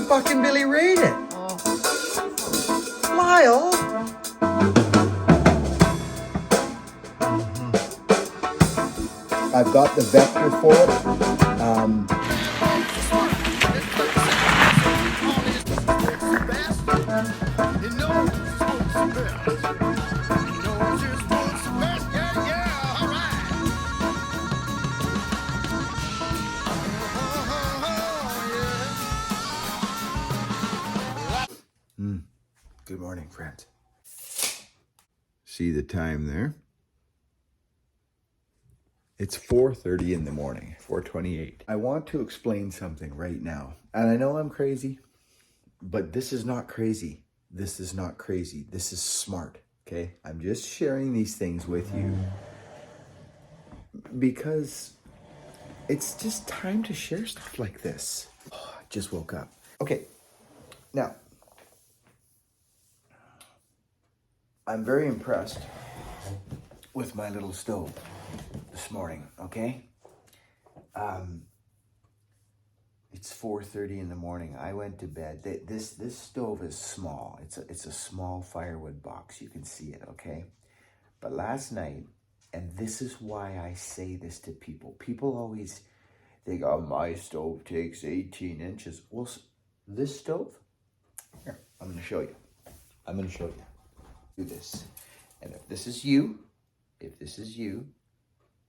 fucking Billy Rayed it. Lyle. I've got the vector for it. Good morning, friends. See the time there? It's 4:30 in the morning, 4:28. I want to explain something right now. And I know I'm crazy, but this is not crazy. This is not crazy. This is smart, okay? I'm just sharing these things with you because it's just time to share stuff like this. Oh, I just woke up. Okay, now, I'm very impressed with my little stove this morning, okay? It's 4:30 in the morning. I went to bed. This stove is small. It's a small firewood box. You can see it, okay? But last night, and this is why I say this to people. People always think, oh, my stove takes 18 inches. Well, this stove, here, I'm going to show you. I'm going to show you. Do this. And if this is you,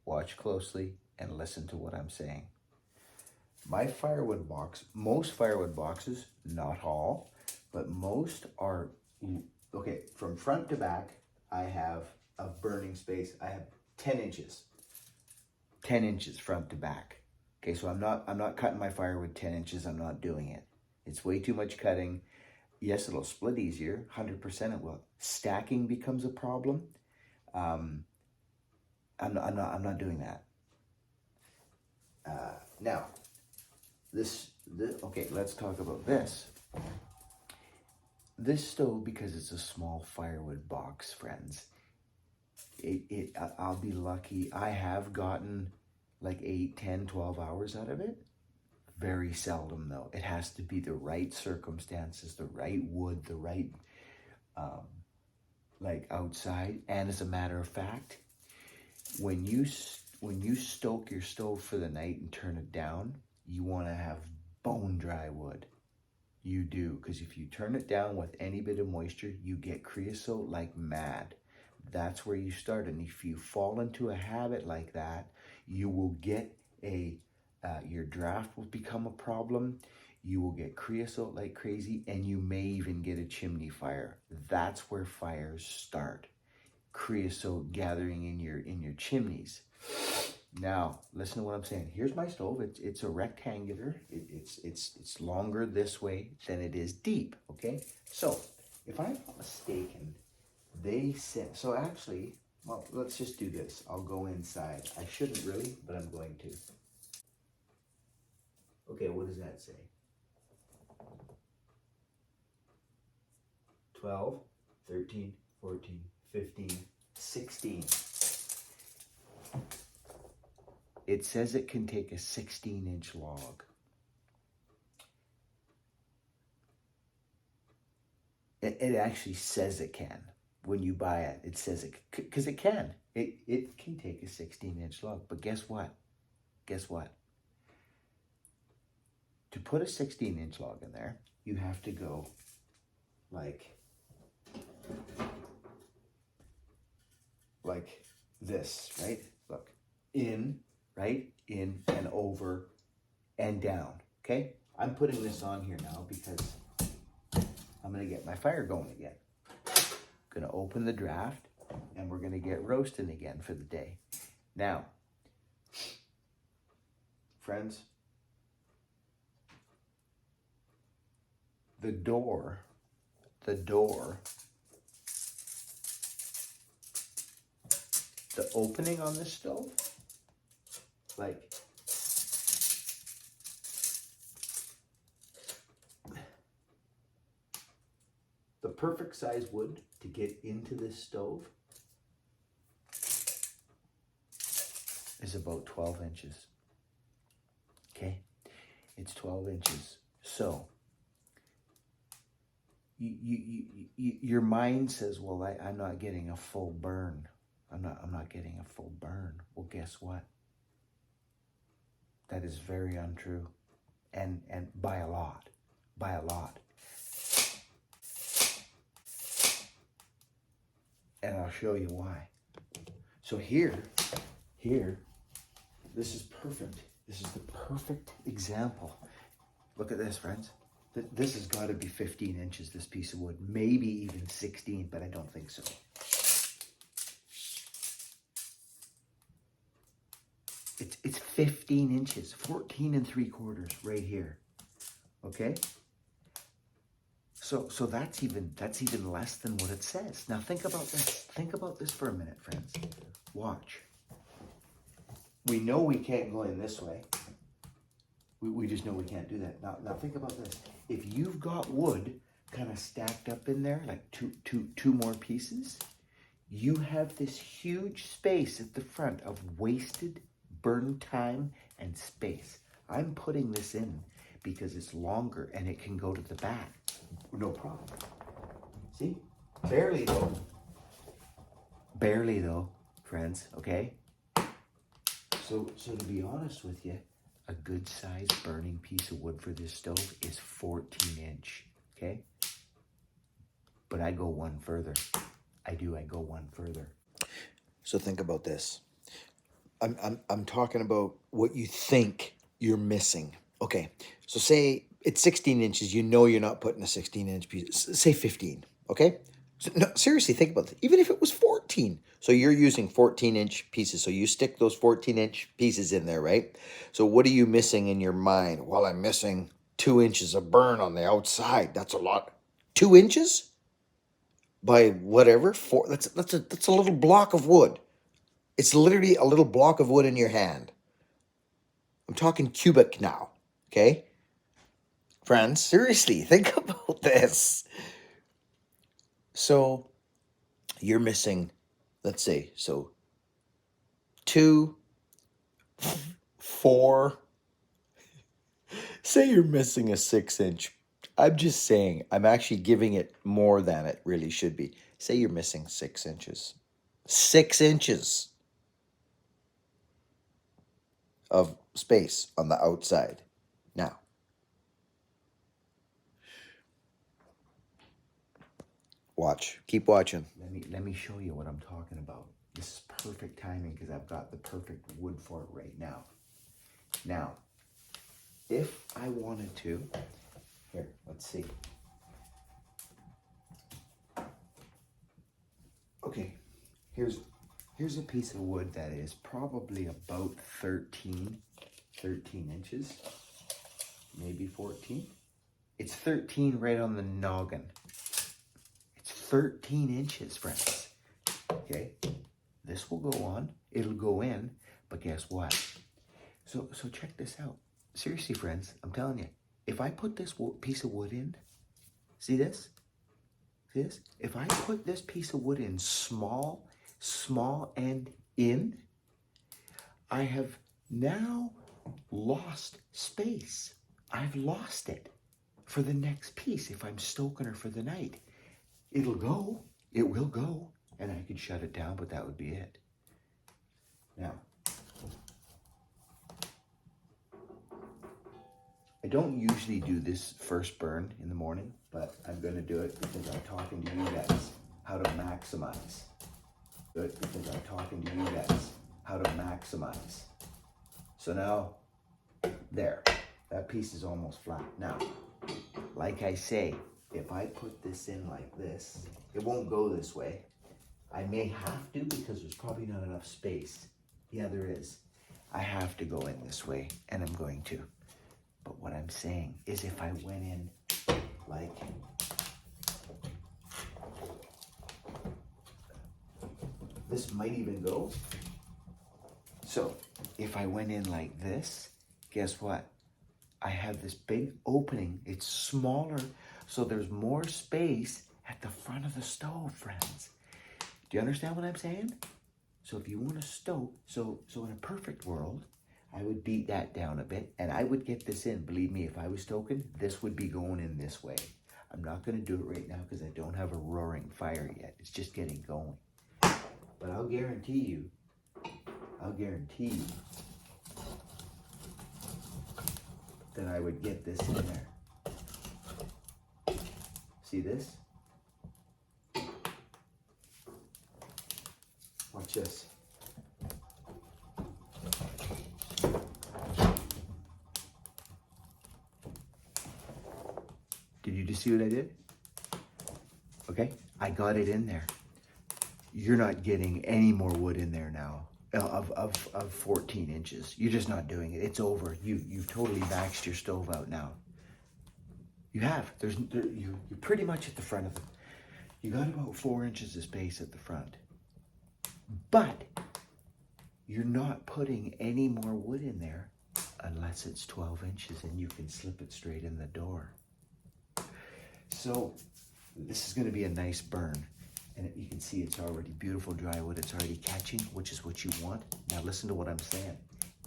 watch closely and listen to what I'm saying. My firewood box, most firewood boxes, not all, but most are, okay, from front to back, I have a burning space. I have 10 inches. 10 inches front to back. Okay, so I'm not cutting my firewood 10 inches. I'm not doing it. It's way too much cutting. Yes, it'll split easier. 100% it will. Stacking becomes a problem. I'm not doing that. Now, this, okay, let's talk about this. This stove, because it's a small firewood box, friends, I'll be lucky. I have gotten like 8, 10, 12 hours out of it. Very seldom, though. It has to be the right circumstances, the right wood, the right, like outside. And as a matter of fact, when you stoke your stove for the night and turn it down, you want to have bone dry wood. You do, because if you turn it down with any bit of moisture, you get creosote like mad. That's where you start. And if you fall into a habit like that, you will get your draft will become a problem. You will get creosote like crazy, and you may even get a chimney fire. That's where fires start. Creosote gathering in your chimneys. Now, listen to what I'm saying. Here's my stove. It's a rectangular. It's longer this way than it is deep, okay? So, if I'm not mistaken, they said, so actually, well, let's just do this. I'll go inside. I shouldn't really, but I'm going to. Okay, what does that say? 12, 13, 14, 15, 16. It says it can take a 16-inch log. It actually says it can. When you buy it, it says it, because it can. It can take a 16-inch log. But guess what? Guess what? To put a 16-inch log in there, you have to go like this, right? Look, in, right? In and over and down, okay? I'm putting this on here now because I'm gonna get my fire going again. Gonna open the draft and we're gonna get roasting again for the day. Now, friends, the door, the opening on this stove, like, the perfect size wood to get into this stove is about 12 inches. Okay, it's 12 inches. So your mind says, well, I'm not getting a full burn. I'm not getting a full burn. Well, guess what? That is very untrue. And by a lot. By a lot. And I'll show you why. So here, this is perfect. This is the perfect example. Look at this, friends. This has got to be 15 inches, this piece of wood. Maybe even 16, but I don't think so. It's 15 inches, 14 3/4 right here. Okay? So that's even less than what it says. Now think about this. Think about this for a minute, friends. Watch. We know we can't go in this way. We just know we can't do that. Now think about this. If you've got wood kind of stacked up in there, like two more pieces, you have this huge space at the front of wasted burn time and space. I'm putting this in because it's longer and it can go to the back. No problem. See? Barely though. Barely though, friends, okay? So to be honest with you, a good sized burning piece of wood for this stove is 14 inch, okay? But I go one further. I go one further. So think about this. I'm talking about what you think you're missing. Okay, so say it's 16 inches. You know you're not putting a 16-inch piece. Say 15, okay? So, no, seriously, think about it. Even if it was 14. So you're using 14-inch pieces. So you stick those 14-inch pieces in there, right? So what are you missing in your mind? Well, I'm missing 2 inches of burn on the outside. That's a lot. 2 inches? By whatever? That's a little block of wood. It's literally a little block of wood in your hand. I'm talking cubic now, okay? Friends, seriously, think about this. So you're missing, let's say, so 2, 4, say you're missing a 6-inch. I'm just saying, I'm actually giving it more than it really should be. Say you're missing 6 inches. 6 inches of space on the outside. Now, watch. Keep watching. Let me show you what I'm talking about. This is perfect timing because I've got the perfect wood for it right now. Now, if I wanted to, here, let's see. Okay, here's a piece of wood that is probably about 13 inches, maybe 14. It's 13 right on the noggin. It's 13 inches, friends. Okay, this will go on. It'll go in, but guess what? So check this out. Seriously, friends, I'm telling you, if I put this piece of wood in, see this? See this? If I put this piece of wood in small end in, I have now lost space. I've lost it for the next piece if I'm stoking her for the night. It'll go. It will go. And I could shut it down, but that would be it. Now, I don't usually do this first burn in the morning, but I'm going to do it because I'm talking to you guys how to maximize. Do it because I'm talking to you guys how to maximize. So now, there. That piece is almost flat. Now, like I say, if I put this in like this, it won't go this way. I may have to because there's probably not enough space. Yeah, there is. I have to go in this way, and I'm going to. But what I'm saying is if I went in like this might even go. So if I went in like this, guess what? I have this big opening. It's smaller, so there's more space at the front of the stove, friends. Do you understand what I'm saying? So if you want to stoke, so in a perfect world, I would beat that down a bit and I would get this in. Believe me, if I was stoking, this would be going in this way. I'm not going to do it right now because I don't have a roaring fire yet. It's just getting going. But I'll guarantee you that I would get this in there. See this? Watch this. Did you just see what I did? Okay, I got it in there. You're not getting any more wood in there now of 14 inches. You're just not doing it. It's over. You've totally maxed your stove out now. You have. You're pretty much at the front of it. You got about 4 inches of space at the front. But you're not putting any more wood in there unless it's 12 inches and you can slip it straight in the door. So this is going to be a nice burn. And you can see it's already beautiful dry wood. It's already catching, which is what you want. Now listen to what I'm saying.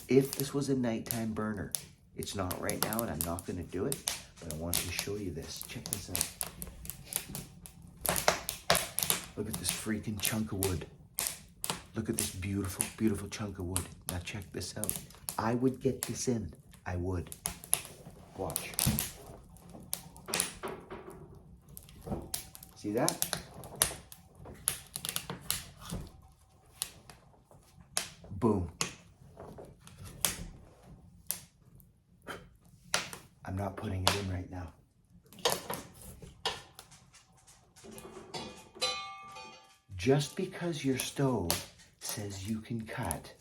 If this was a nighttime burner, it's not right now and I'm not going to do it, but I want to show you this. Check this out. Look at this freaking chunk of wood. Look at this beautiful, beautiful chunk of wood. Now check this out. I would get this in. I would. Watch. See that? Boom. I'm not putting it in right now. Just because your stove says you can cut,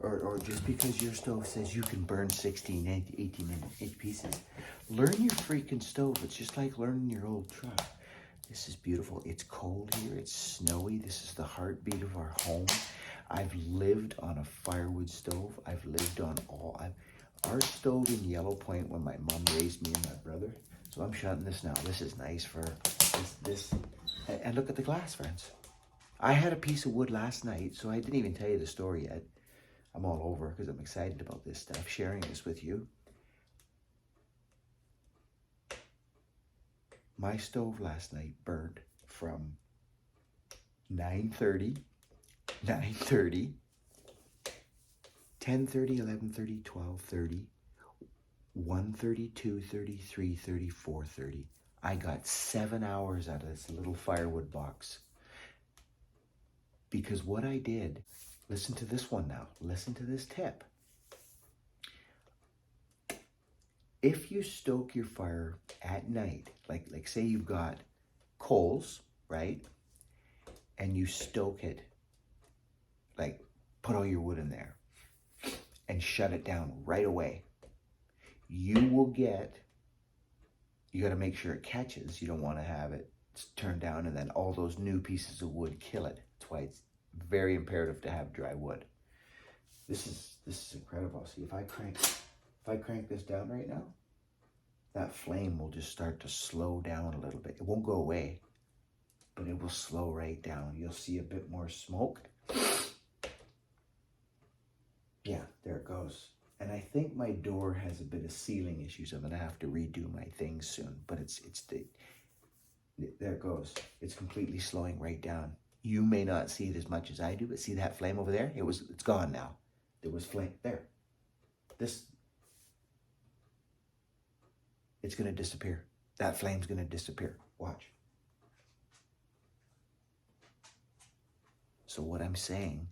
or just because your stove says you can burn 16, 18 inch pieces, learn your freaking stove. It's just like learning your old truck. This is beautiful. It's cold here. It's snowy. This is the heartbeat of our home. I've lived on a firewood stove. I've lived on our stove in Yellow Point when my mom raised me and my brother. So I'm shutting this now. This is nice for this. And look at the glass, friends. I had a piece of wood last night, so I didn't even tell you the story yet. I'm all over because I'm excited about this stuff, sharing this with you. My stove last night burned from 9:30, 10:30, 11:30, 12:30, 1:30, 2:30, 3:30, 4:30. I got 7 hours out of this little firewood box. Because what I did, listen to this one now. Listen to this tip. If you stoke your fire at night, like say you've got coals, right? And you stoke it, like put all your wood in there and shut it down right away. You got to make sure it catches. You don't want to have it turned down and then all those new pieces of wood kill it. That's why it's very imperative to have dry wood. This is incredible. See, if I crank this down right now, that flame will just start to slow down a little bit. It won't go away, but it will slow right down. You'll see a bit more smoke. Yeah, there it goes. And I think my door has a bit of sealing issues. I'm gonna have to redo my things soon, but there it goes. It's completely slowing right down. You may not see it as much as I do, but see that flame over there? It's gone now. There was flame there. It's gonna disappear. That flame's gonna disappear. Watch. So what I'm saying,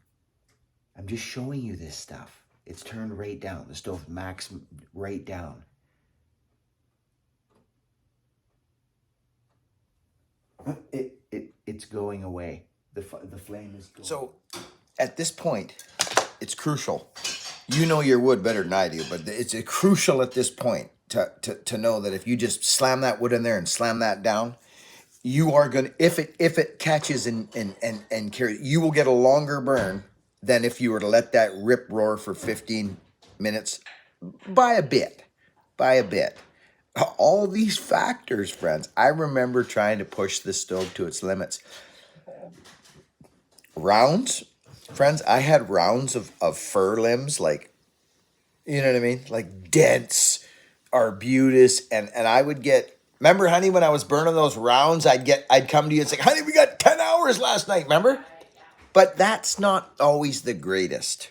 I'm just showing you this stuff. It's turned right down. The stove max right down. It's going away. The flame is going. So at this point, it's crucial. You know your wood better than I do, but it's crucial at this point to know that if you just slam that wood in there and slam that down, you are gonna, if it catches and carries, you will get a longer burn than if you were to let that rip roar for 15 minutes by a bit. All these factors, friends. I remember trying to push the stove to its limits. Rounds, friends, I had rounds of fir limbs, like, you know what I mean? Like dense, arbutus, and I would get Remember, honey, when I was burning those rounds, I'd come to you and say, honey, we got 10 hours last night, remember? But that's not always the greatest,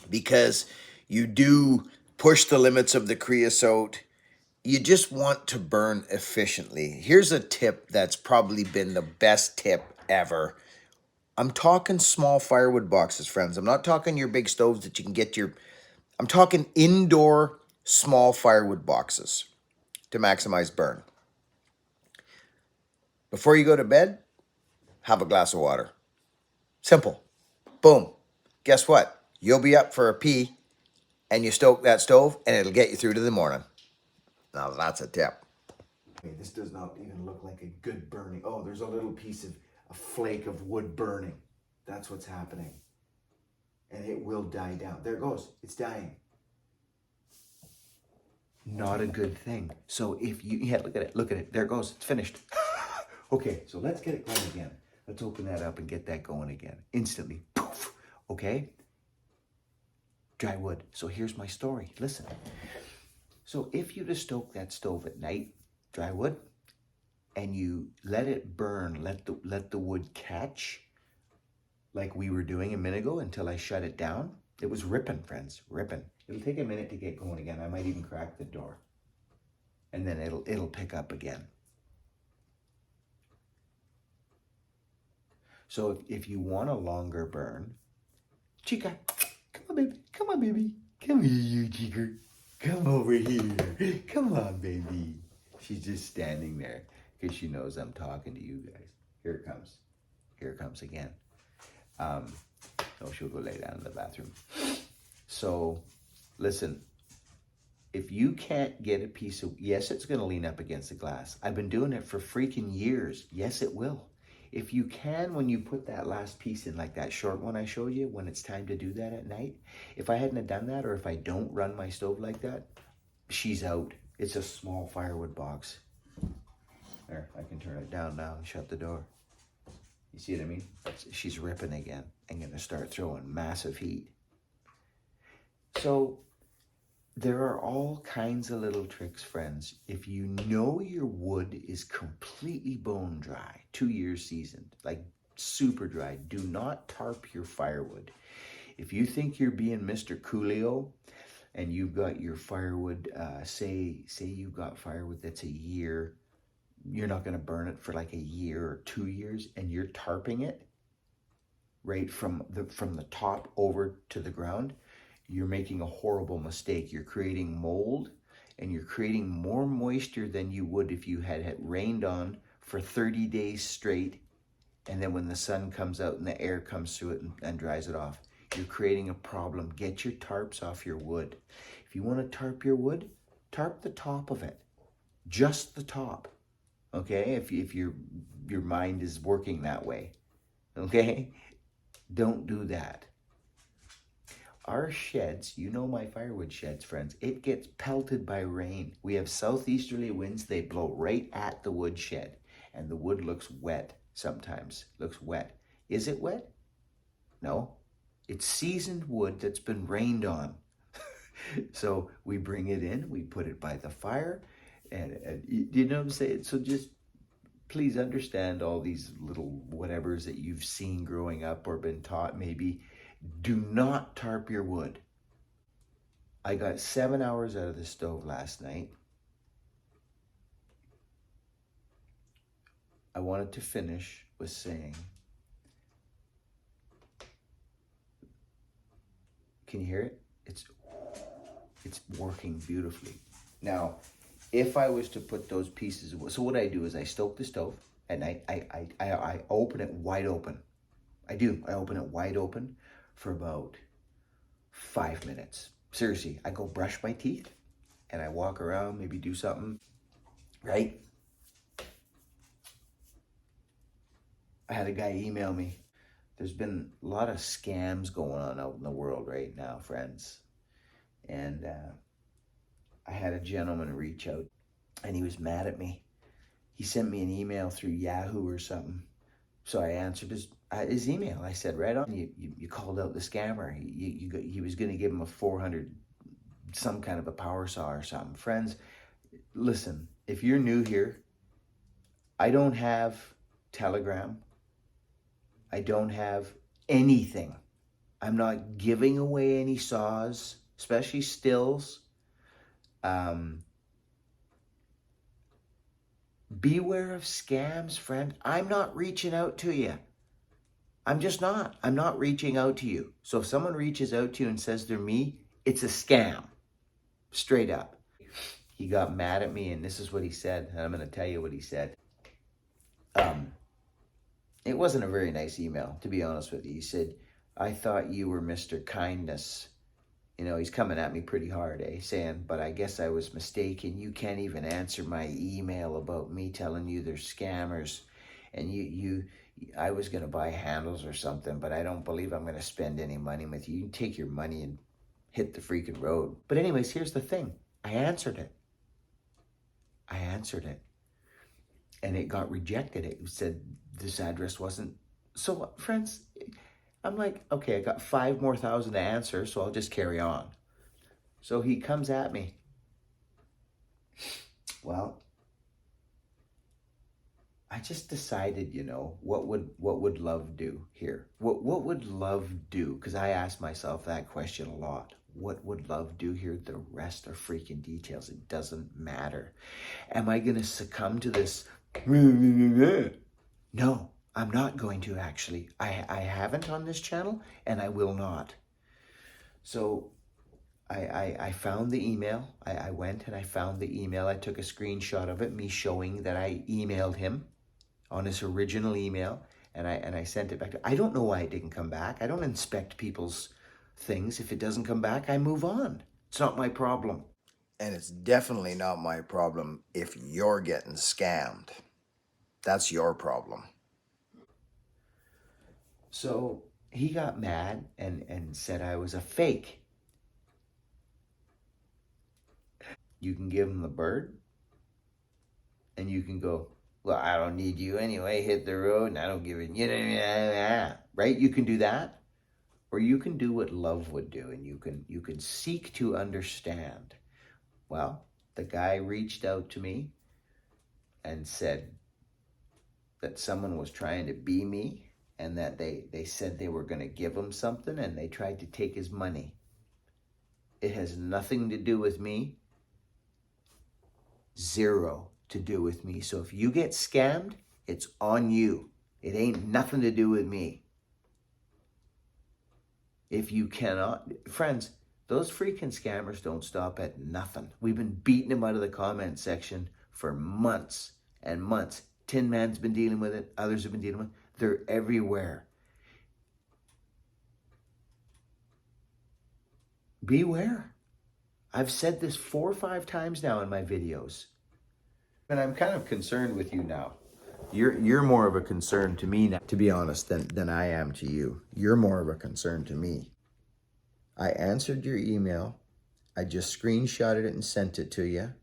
because you do push the limits of the creosote. You just want to burn efficiently. Here's a tip that's probably been the best tip ever. I'm talking small firewood boxes, friends. I'm not talking your big stoves that you can get I'm talking indoor small firewood boxes to maximize burn. Before you go to bed, have a glass of water. Simple. Boom. Guess what? You'll be up for a pee, and you stoke that stove, and it'll get you through to the morning. Now that's a tip. Okay, this does not even look like a good burning. Oh, there's a little piece of a flake of wood burning. That's what's happening. And it will die down. There it goes. It's dying. Not a good thing. So if you, yeah, look at it. Look at it. There it goes. It's finished. Okay, so let's get it going again. Let's open that up and get that going again. Instantly. Poof. Okay? Dry wood. So here's my story. Listen. So if you just stoke that stove at night, dry wood, and you let it burn, let the wood catch, like we were doing a minute ago until I shut it down. It was ripping, friends, ripping. It'll take a minute to get going again. I might even crack the door. And then it'll pick up again. So if you want a longer burn, Chica, come on, baby. Come on, baby. Come here, you Chica. Come over here. Come on, baby. She's just standing there because she knows I'm talking to you guys. Here it comes. Here it comes again. Oh, she'll go lay down in the bathroom. So, listen. If you can't get a piece of, yes, it's going to lean up against the glass. I've been doing it for freaking years. Yes, it will. If you can, when you put that last piece in, like that short one I showed you, when it's time to do that at night, if I hadn't have done that, or if I don't run my stove like that, she's out. It's a small firewood box. There, I can turn it down now and shut the door. You see what I mean? She's ripping again. I'm going to start throwing massive heat. So there are all kinds of little tricks, friends. If you know your wood is completely bone dry, 2 years seasoned, like super dry, do not tarp your firewood. If you think you're being Mr. Coolio and you've got your firewood, say you've got firewood that's a year, you're not going to burn it for like a year or 2 years, and you're tarping it right from the top over to the ground, you're making a horrible mistake. You're creating mold, and you're creating more moisture than you would if you had it rained on for 30 days straight, and then when the sun comes out and the air comes through it and dries it off. You're creating a problem. Get your tarps off your wood. If you want to tarp your wood, tarp the top of it. Just the top. Okay? If your mind is working that way. Okay? Don't do that. Our sheds, you know my firewood sheds, friends, it gets pelted by rain. We have southeasterly winds. They blow right at the wood shed, and the wood looks wet sometimes. Looks wet. Is it wet? No. It's seasoned wood that's been rained on. So we bring it in, we put it by the fire, and you know what I'm saying? So just please understand all these little whatevers that you've seen growing up or been taught maybe. Do not tarp your wood. I got 7 hours out of the stove last night. I wanted to finish with saying, can you hear it? It's working beautifully. Now, if I was to put those pieces, so what I do is I stoke the stove at night. I open it wide open. I open it wide open for about 5 minutes. Seriously, I go brush my teeth and I walk around, maybe do something, right? I had a guy email me. There's been a lot of scams going on out in the world right now, friends. And I had a gentleman reach out and he was mad at me. He sent me an email through Yahoo or something. So I answered his email. I said, right on, you called out the scammer. He was going to give him a 400, some kind of a power saw or something. Friends, listen, if you're new here, I don't have Telegram. I don't have anything. I'm not giving away any saws, especially stills. Beware of scams, friend. I'm not reaching out to you. I'm just not. I'm not reaching out to you. So if someone reaches out to you and says they're me, it's a scam. Straight up. He got mad at me, and this is what he said. And I'm going to tell you what he said. It wasn't a very nice email, to be honest with you. He said, I thought you were Mr. Kindness. You know, he's coming at me pretty hard, saying, but I guess I was mistaken. You can't even answer my email about me telling you they're scammers. And I was going to buy handles or something, but I don't believe I'm going to spend any money with you. You can take your money and hit the freaking road. But anyways, here's the thing. I answered it. And it got rejected. It said this address wasn't. So, friends, I'm like, okay, I got 5,000 more to answer, so I'll just carry on. So he comes at me. Well, I just decided, you know, what would love do here? What would love do? Because I ask myself that question a lot. What would love do here? The rest are freaking details. It doesn't matter. Am I going to succumb to this? No, I'm not going to actually. I haven't on this channel, and I will not. So I found the email. I went and I found the email. I took a screenshot of it, me showing that I emailed him on his original email, and I sent it back to. I don't know why it didn't come back. I don't inspect people's things. If it doesn't come back, I move on. It's not my problem. And it's definitely not my problem if you're getting scammed. That's your problem. So he got mad and said I was a fake. You can give him the bird, and you can go, well, I don't need you anyway, hit the road, and I don't give it, right? You can do that. Or you can do what love would do, and you can seek to understand. Well, the guy reached out to me and said that someone was trying to be me, and that they said they were going to give him something, and they tried to take his money. It has nothing to do with me. Zero to do with me. So if you get scammed, it's on you. It ain't nothing to do with me. If you cannot, friends, those freaking scammers don't stop at nothing. We've been beating them out of the comment section for months and months. Tin Man's been dealing with it. Others have been dealing with it. They're everywhere. Beware. I've said this 4 or 5 times now in my videos. And I'm kind of concerned with you now. You're more of a concern to me now, to be honest, than I am to you. You're more of a concern to me. I answered your email. I just screenshotted it and sent it to you.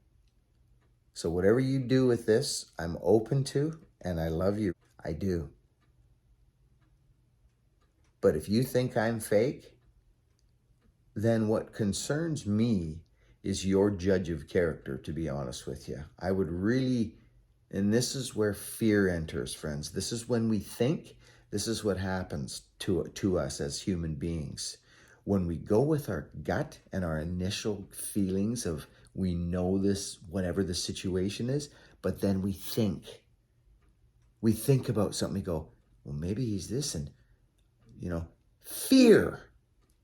So whatever you do with this, I'm open to, and I love you. I do. But if you think I'm fake, then what concerns me is your judge of character, to be honest with you. I would really, and this is where fear enters, friends. This is when we think, this is what happens to us as human beings. When we go with our gut and our initial feelings of we know this, whatever the situation is, but then we think about something, we go, well, maybe he's this, and, you know, fear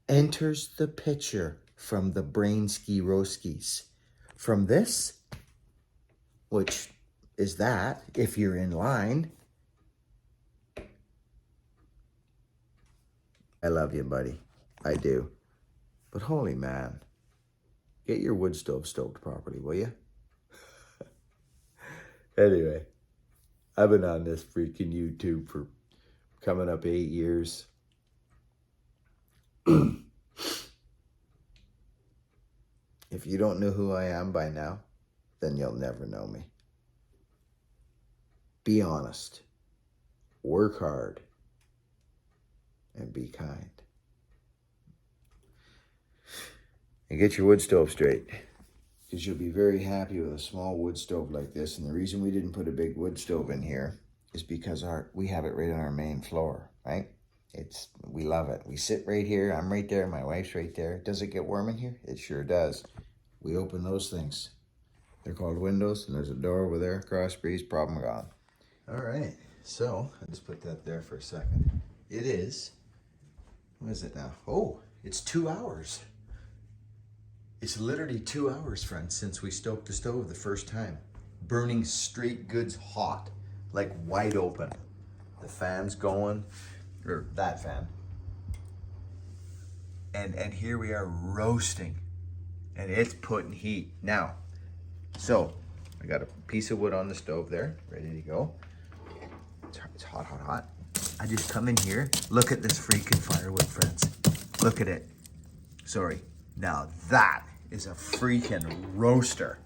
enters the picture from the brain ski-roskis. From this, which is that, if you're in line. I love you, buddy. I do. But holy man, get your wood stove stoked properly, will you? Anyway, I've been on this freaking YouTube for coming up 8 years. If you don't know who I am by now, then you'll never know me. Be honest, work hard, and be kind. And get your wood stove straight. because you'll be very happy with a small wood stove like this. And the reason we didn't put a big wood stove in here is because we have it right on our main floor, right? We love it. We sit right here. I'm right there. My wife's right there. Does it get warm in here? It sure does. We open those things. They're called windows, and there's a door over there. Cross breeze, problem gone. All right. So I'll just put that there for a second. It is, what is it now? Oh, it's 2 hours. It's literally 2 hours, friends, since we stoked the stove the first time. Burning straight goods hot, like wide open. The fan's going, or that fan. And here we are roasting, and it's putting heat. Now, so I got a piece of wood on the stove there, ready to go. It's hot, hot, hot. I just come in here, look at this freaking firewood, friends. Look at it. Sorry. Now that is a freaking roaster.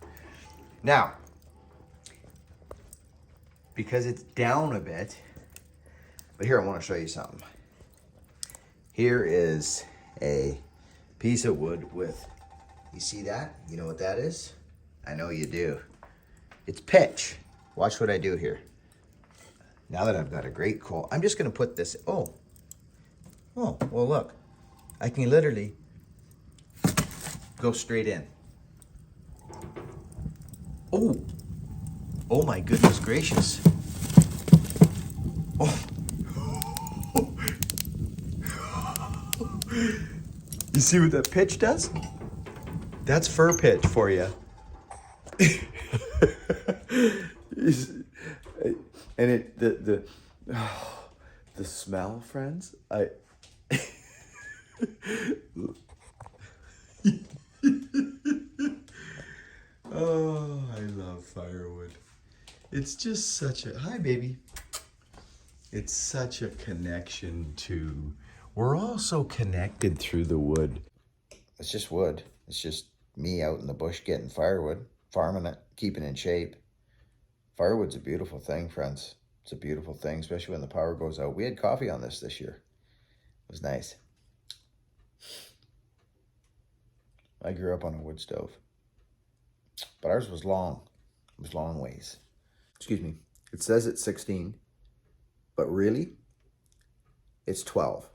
Now, because it's down a bit, but here I want to show you something. Here is a piece of wood with, you see that? You know what that is? I know you do. It's pitch. Watch what I do here. Now that I've got a great coal, I'm just going to put this, oh, well look. I can literally go straight in. Oh my goodness gracious. Oh. You see what that pitch does? That's fir pitch for you. And the smell, friends, oh, I love firewood. It's just such a, hi baby. It's such a connection to, we're all so connected through the wood. It's just wood. It's just me out in the bush getting firewood, farming it, keeping in shape. Firewood's a beautiful thing, friends. It's a beautiful thing, especially when the power goes out. We had coffee on this year. It was nice. I grew up on a wood stove, but ours was long. It was long ways. Excuse me. It says it's 16, but really, it's 12.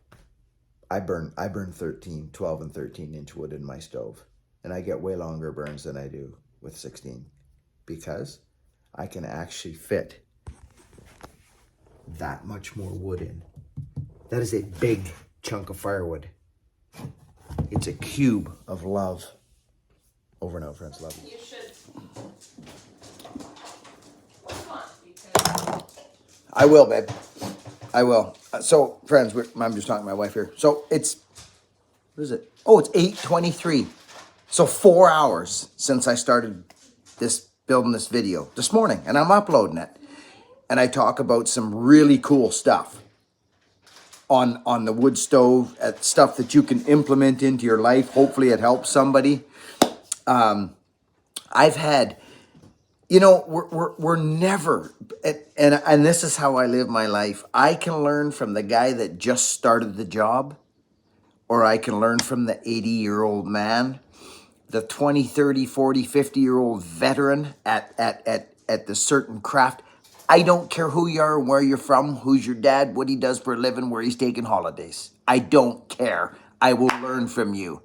I burn 13, 12 and 13 inch wood in my stove, and I get way longer burns than I do with 16 because I can actually fit that much more wood in. That is a big chunk of firewood. It's a cube of love. Over and out, friends. Love you. You should work on it because I will, babe. I will. So, friends, I'm just talking to my wife here. So it's, what is it? Oh, it's 8:23. So 4 hours since I started building this video this morning, and I'm uploading it. And I talk about some really cool stuff on the wood stove, stuff that you can implement into your life. Hopefully it helps somebody. I've had, you know, we're never, and this is how I live my life. I can learn from the guy that just started the job, or I can learn from the 80-year-old man, the 20, 30, 40, 50-year-old veteran at the certain craft. I don't care who you are, where you're from, who's your dad, what he does for a living, where he's taking holidays. I don't care. I will learn from you.